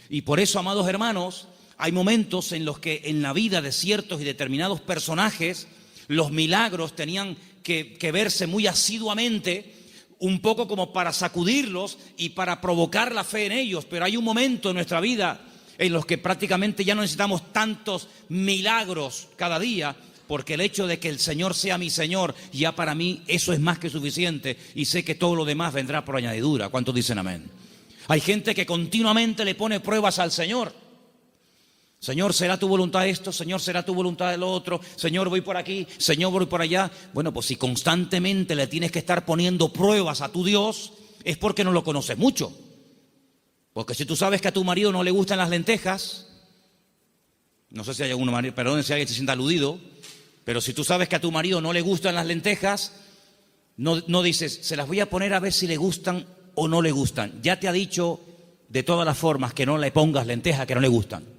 Y por eso, amados hermanos, hay momentos en los que en la vida de ciertos y determinados personajes los milagros tenían que verse muy asiduamente, un poco como para sacudirlos y para provocar la fe en ellos. Pero hay un momento en nuestra vida en los que prácticamente ya no necesitamos tantos milagros cada día, porque el hecho de que el Señor sea mi Señor, ya para mí eso es más que suficiente y sé que todo lo demás vendrá por añadidura. ¿Cuántos dicen amén? Hay gente que continuamente le pone pruebas al Señor. Señor, ¿será tu voluntad esto? Señor, ¿será tu voluntad lo otro? Señor, voy por aquí, Señor, voy por allá. Bueno, pues si constantemente le tienes que estar poniendo pruebas a tu Dios, es porque no lo conoces mucho. Porque si tú sabes que a tu marido no le gustan las lentejas, no sé si hay algún marido, perdón si alguien se sienta aludido, pero si tú sabes que a tu marido no le gustan las lentejas, no dices, se las voy a poner a ver si le gustan o no le gustan. Ya te ha dicho de todas las formas que no le pongas lentejas que no le gustan.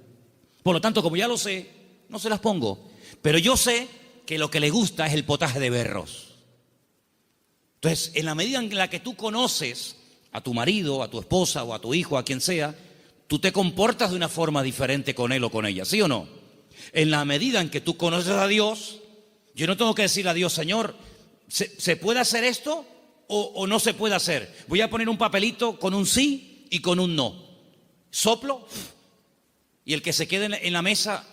Por lo tanto, como ya lo sé, no se las pongo. Pero yo sé que lo que le gusta es el potaje de berros. Entonces, en la medida en la que tú conoces a tu marido, a tu esposa o a tu hijo, a quien sea, tú te comportas de una forma diferente con él o con ella, ¿sí o no? En la medida en que tú conoces a Dios, yo no tengo que decirle a Dios, Señor, ¿se puede hacer esto? o no se puede hacer. Voy a poner un papelito con un sí y con un no. Soplo y el que se quede en la mesa,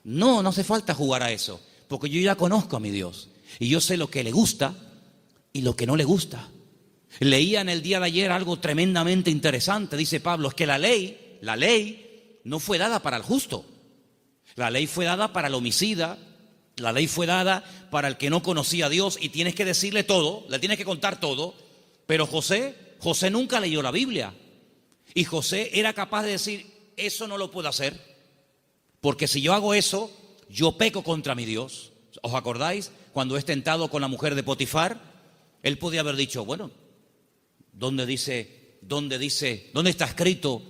no hace falta jugar a eso, porque yo ya conozco a mi Dios y yo sé lo que le gusta y lo que no le gusta. Leía en el día de ayer algo tremendamente interesante. Dice Pablo, es que la ley no fue dada para el justo. La ley fue dada para el homicida. La ley fue dada para el que no conocía a Dios y tienes que decirle todo, le tienes que contar todo. Pero José nunca leyó la Biblia. Y José era capaz de decir, eso no lo puedo hacer, porque si yo hago eso, yo peco contra mi Dios. ¿Os acordáis? Cuando es tentado con la mujer de Potifar, él podía haber dicho, bueno, ¿dónde está escrito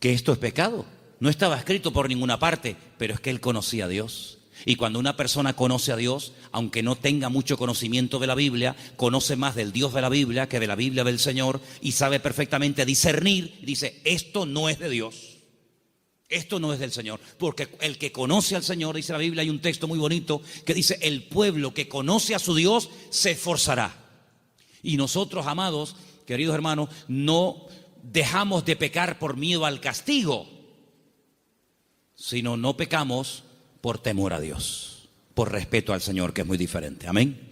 que esto es pecado? No estaba escrito por ninguna parte, pero es que él conocía a Dios. Y cuando una persona conoce a Dios, aunque no tenga mucho conocimiento de la Biblia, conoce más del Dios de la Biblia que de la Biblia del Señor y sabe perfectamente discernir y dice, esto no es de Dios, esto no es del Señor. Porque el que conoce al Señor, dice la Biblia, hay un texto muy bonito que dice, el pueblo que conoce a su Dios se esforzará. Y nosotros, amados, queridos hermanos, no dejamos de pecar por miedo al castigo, sino no pecamos por temor a Dios, por respeto al Señor, que es muy diferente. Amén.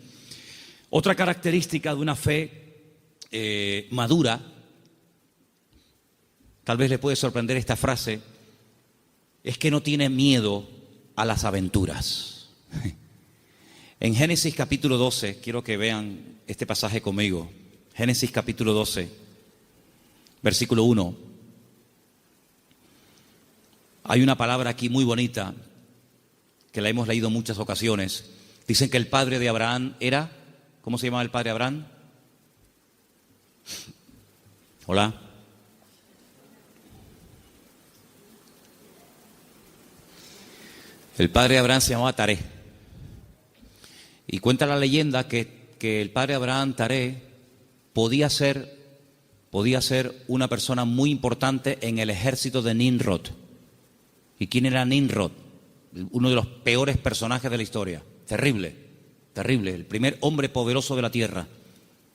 Otra característica de una fe madura, tal vez le puede sorprender esta frase, es que no tiene miedo a las aventuras. En Génesis capítulo 12, quiero que vean este pasaje conmigo. Génesis capítulo 12, versículo 1. Hay una palabra aquí muy bonita que la hemos leído en muchas ocasiones. Dicen que el padre de Abraham era, ¿cómo se llamaba el padre de Abraham? Hola. El padre de Abraham se llamaba Taré. Y cuenta la leyenda que el padre de Abraham, Taré, podía ser una persona muy importante en el ejército de Nimrod. ¿Y quién era Nimrod? Uno de los peores personajes de la historia. Terrible, terrible. El primer hombre poderoso de la tierra.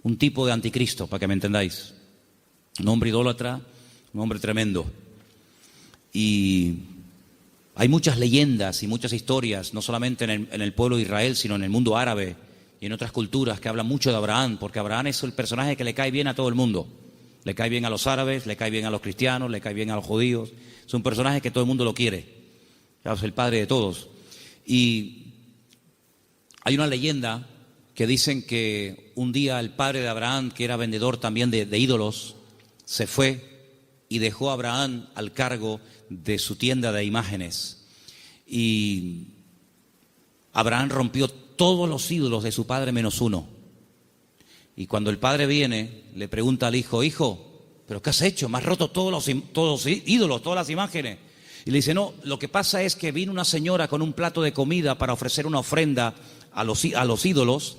Un tipo de anticristo, para que me entendáis. Un hombre idólatra, un hombre tremendo. Y hay muchas leyendas y muchas historias, no solamente en el pueblo de Israel, sino en el mundo árabe y en otras culturas que hablan mucho de Abraham, porque Abraham es el personaje que le cae bien a todo el mundo. Le cae bien a los árabes, le cae bien a los cristianos, le cae bien a los judíos. Es un personaje que todo el mundo lo quiere. Es el padre de todos. Y hay una leyenda que dicen que un día el padre de Abraham, que era vendedor también de ídolos, se fue y dejó a Abraham al cargo de su tienda de imágenes. Y Abraham rompió todos los ídolos de su padre menos uno. Y cuando el padre viene, le pregunta al hijo, hijo, ¿pero qué has hecho? Me has roto todos los ídolos, todas las imágenes. Y le dice, no, lo que pasa es que vino una señora con un plato de comida para ofrecer una ofrenda a los ídolos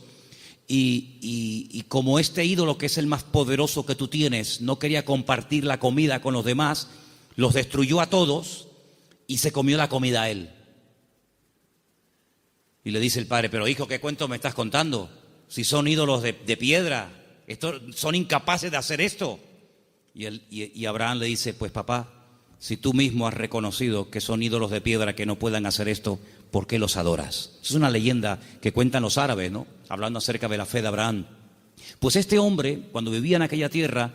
y como este ídolo, que es el más poderoso que tú tienes, no quería compartir la comida con los demás, los destruyó a todos y se comió la comida a él. Y le dice el padre, pero hijo, ¿qué cuento me estás contando? Si son ídolos de piedra, son incapaces de hacer esto. Y Abraham le dice, pues papá, si tú mismo has reconocido que son ídolos de piedra que no puedan hacer esto, ¿por qué los adoras? Es una leyenda que cuentan los árabes, ¿no? Hablando acerca de la fe de Abraham. Pues este hombre, cuando vivía en aquella tierra,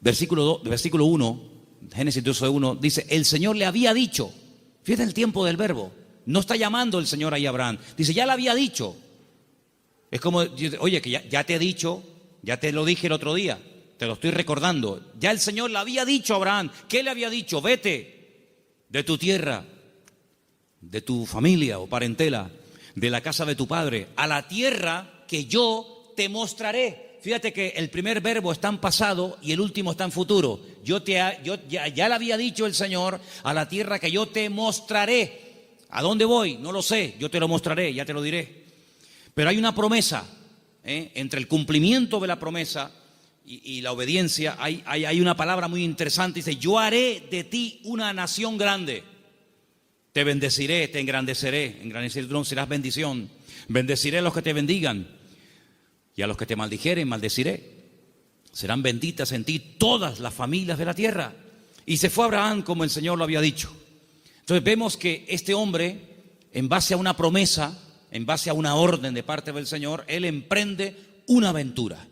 versículo 1, Génesis 12:1, dice, el Señor le había dicho, fíjate el tiempo del verbo, no está llamando el Señor ahí a Abraham, dice, ya le había dicho. Es como, oye, que ya te he dicho, ya te lo dije el otro día, te lo estoy recordando. Ya el Señor le había dicho a Abraham. ¿Qué le había dicho? Vete de tu tierra, de tu familia o parentela, de la casa de tu padre, a la tierra que yo te mostraré. Fíjate que el primer verbo está en pasado y el último está en futuro. Ya le había dicho el Señor, a la tierra que yo te mostraré. ¿A dónde voy? No lo sé, yo te lo mostraré, ya te lo diré. Pero hay una promesa, entre el cumplimiento de la promesa y la obediencia, hay una palabra muy interesante, dice, yo haré de ti una nación grande, te bendeciré, te engrandeceré, serás bendición, bendeciré a los que te bendigan, y a los que te maldijeren maldeciré. Serán benditas en ti todas las familias de la tierra. Y se fue Abraham como el Señor lo había dicho. Entonces vemos que este hombre, en base a una promesa, en base a una orden de parte del Señor, él emprende una aventura.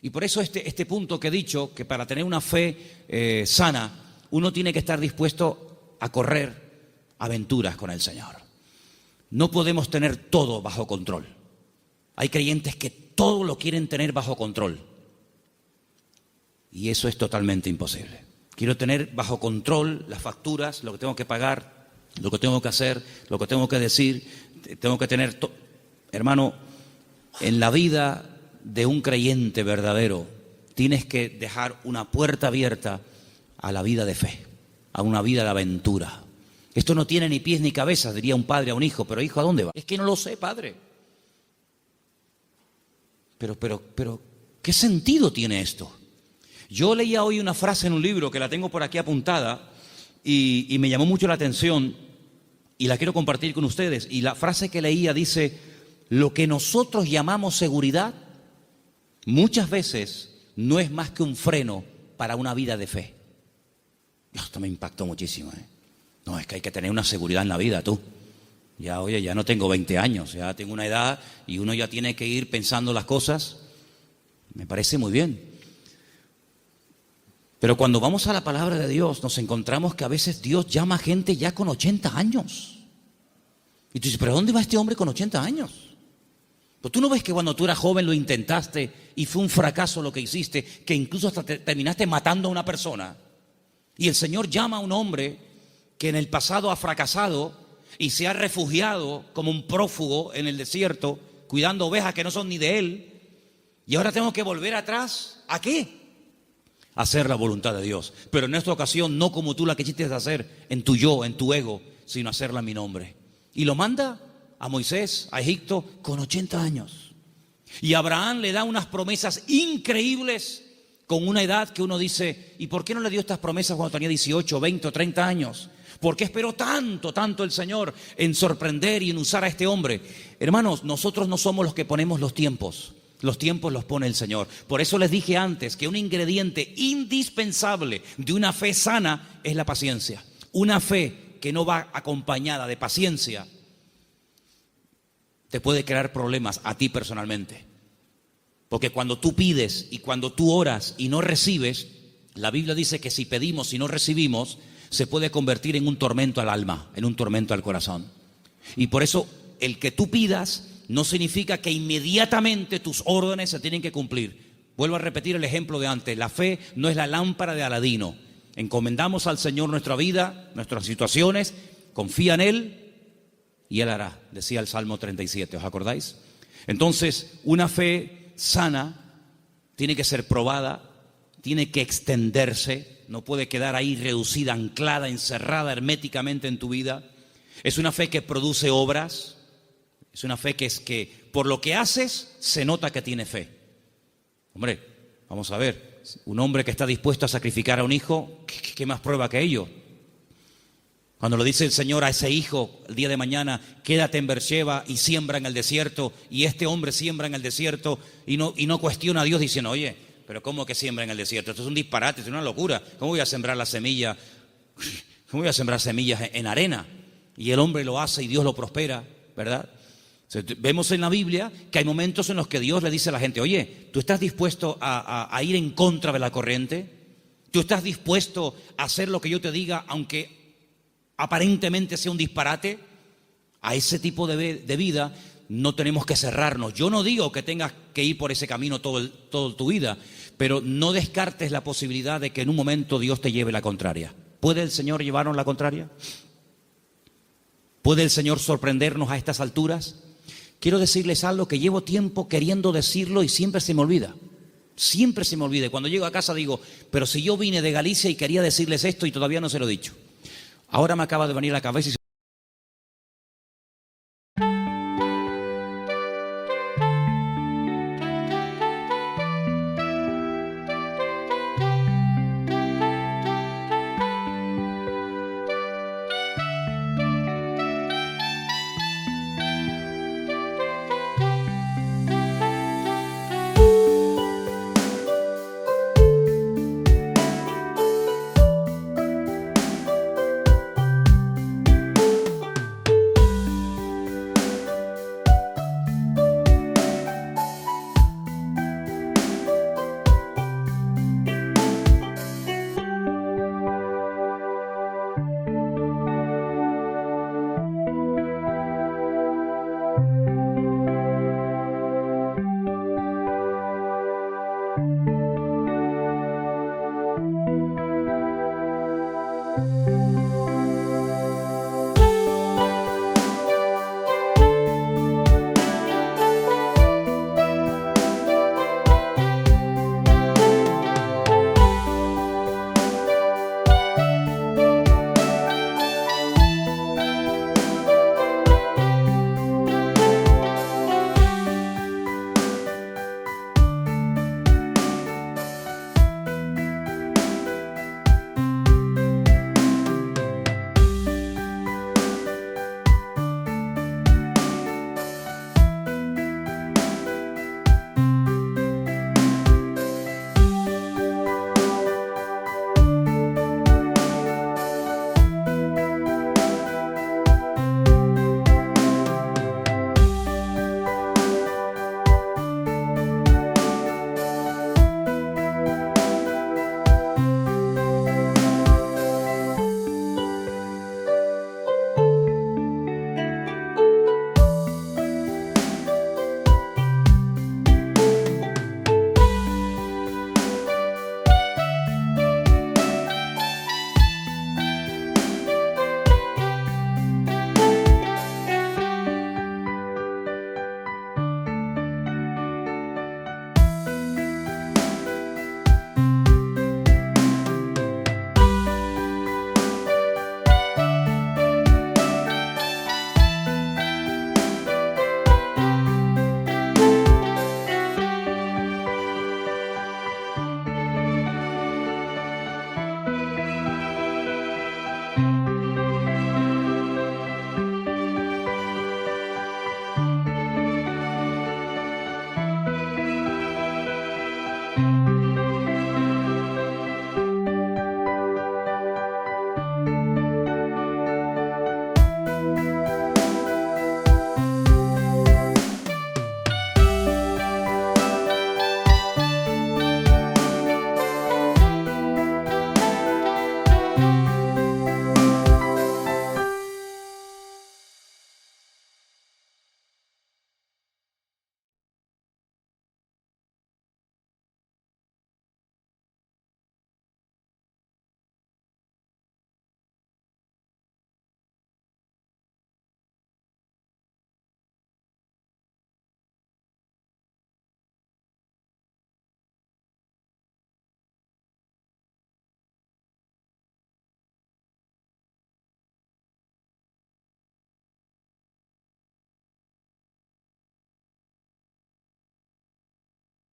Y por eso este punto que he dicho, que para tener una fe sana, uno tiene que estar dispuesto a correr aventuras con el Señor. No podemos tener todo bajo control. Hay creyentes que todo lo quieren tener bajo control. Y eso es totalmente imposible. Quiero tener bajo control las facturas, lo que tengo que pagar, lo que tengo que hacer, lo que tengo que decir. Tengo que tener... Hermano, en la vida de un creyente verdadero, tienes que dejar una puerta abierta a la vida de fe, a una vida de aventura. Esto no tiene ni pies ni cabeza, diría un padre a un hijo. Pero hijo, ¿a dónde va? Es que no lo sé, padre. Pero, ¿qué sentido tiene esto? Yo leía hoy una frase en un libro que la tengo por aquí apuntada y me llamó mucho la atención y la quiero compartir con ustedes. Y la frase que leía dice: lo que nosotros llamamos seguridad muchas veces no es más que un freno para una vida de fe. Esto me impactó muchísimo, ¿eh? No, es que hay que tener una seguridad en la vida, tú. Ya, oye, ya no tengo 20 años, ya tengo una edad y uno ya tiene que ir pensando las cosas. Me parece muy bien. Pero cuando vamos a la palabra de Dios, nos encontramos que a veces Dios llama a gente ya con 80 años. Y tú dices, ¿pero dónde va este hombre con 80 años? Pues tú no ves que cuando tú eras joven lo intentaste y fue un fracaso lo que hiciste, que incluso hasta terminaste matando a una persona. Y el Señor llama a un hombre que en el pasado ha fracasado y se ha refugiado como un prófugo en el desierto, cuidando ovejas que no son ni de él. Y ahora tengo que volver atrás. ¿A qué? Hacer la voluntad de Dios. Pero en esta ocasión no como tú la que quisiste hacer en tu yo, en tu ego, sino hacerla en mi nombre. Y lo manda a Moisés, a Egipto, con 80 años. Y Abraham le da unas promesas increíbles con una edad que uno dice, ¿y por qué no le dio estas promesas cuando tenía 18, 20 o 30 años? ¿Por qué esperó tanto el Señor en sorprender y en usar a este hombre? Hermanos, nosotros no somos los que ponemos los tiempos. Los tiempos los pone el Señor. Por eso les dije antes que un ingrediente indispensable de una fe sana es la paciencia. Una fe que no va acompañada de paciencia te puede crear problemas a ti personalmente. Porque cuando tú pides y cuando tú oras y no recibes, la Biblia dice que si pedimos y no recibimos, se puede convertir en un tormento al alma, en un tormento al corazón. Y por eso el que tú pidas no significa que inmediatamente tus órdenes se tienen que cumplir. Vuelvo a repetir el ejemplo de antes. La fe no es la lámpara de Aladino. Encomendamos al Señor nuestra vida, nuestras situaciones, confía en Él y Él hará, decía el Salmo 37, ¿os acordáis? Entonces, una fe sana tiene que ser probada, tiene que extenderse, no puede quedar ahí reducida, anclada, encerrada herméticamente en tu vida. Es una fe que produce obras. Es una fe que es que por lo que haces se nota que tiene fe. Hombre, vamos a ver, un hombre que está dispuesto a sacrificar a un hijo, ¿qué más prueba que ello? Cuando le dice el Señor a ese hijo el día de mañana, quédate en Beersheba y siembra en el desierto, y este hombre siembra en el desierto y no cuestiona a Dios diciendo, oye, pero ¿cómo que siembra en el desierto? Esto es un disparate, es una locura. ¿Cómo voy a sembrar la semilla? ¿Cómo voy a sembrar semillas en arena? Y el hombre lo hace y Dios lo prospera, ¿verdad? Vemos en la Biblia que hay momentos en los que Dios le dice a la gente, oye, ¿tú estás dispuesto a ir en contra de la corriente? ¿Tú estás dispuesto a hacer lo que yo te diga, aunque aparentemente sea un disparate? A ese tipo de vida no tenemos que cerrarnos. Yo no digo que tengas que ir por ese camino toda tu vida, pero no descartes la posibilidad de que en un momento Dios te lleve la contraria. ¿Puede el Señor llevarnos la contraria? ¿Puede el Señor sorprendernos a estas alturas? Quiero decirles algo que llevo tiempo queriendo decirlo y siempre se me olvida. Siempre se me olvida. Cuando llego a casa digo, pero si yo vine de Galicia y quería decirles esto y todavía no se lo he dicho. Ahora me acaba de venir a la cabeza y